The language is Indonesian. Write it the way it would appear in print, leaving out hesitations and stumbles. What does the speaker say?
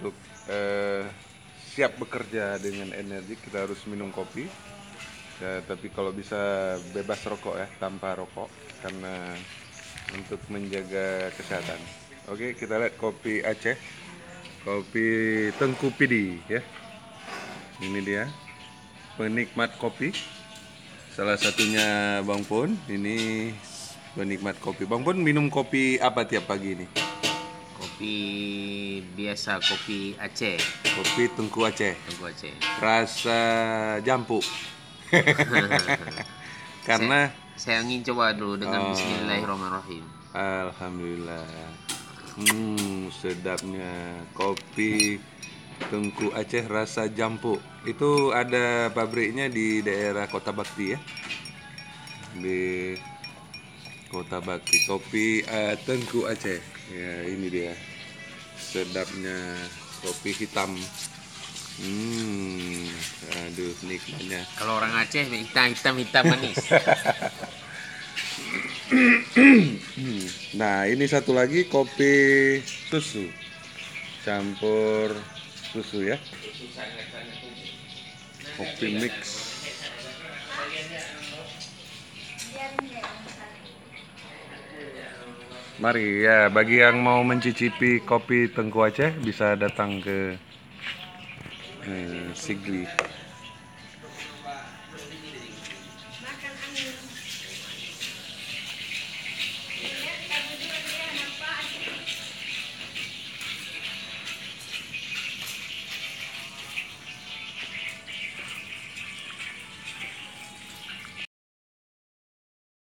untuk siap bekerja dengan energi kita harus minum kopi. Ya, tapi kalau bisa bebas rokok ya, tanpa rokok karena untuk menjaga kesehatan. Oke, kita lihat kopi Aceh, kopi Tengku Pidi ya. Ini dia penikmat kopi. Salah satunya Bang Pun. Ini penikmat kopi. Bang Pun minum kopi apa tiap pagi ini? Kopi biasa, kopi Aceh, Kopi Tengku Aceh. Tengku Aceh. Rasa jampu. saya, Karena saya ingin coba dulu dengan oh, Bismillahirrahmanirrahim. alhamdulillah. Sedapnya kopi Tengku Aceh rasa jampu. Itu ada pabriknya di daerah Kota Bakti ya. Di Kota Bakti. Kopi Tengku Aceh. Ya, ini dia. Sedapnya kopi hitam. Hmm, aduh nikmatnya. Kalau orang Aceh hitam hitam manis. Nah, ini satu lagi kopi susu. Campur susu ya. Kopi mix. Mari ya, bagi yang mau mencicipi kopi Tengku Aceh bisa datang ke Sigli.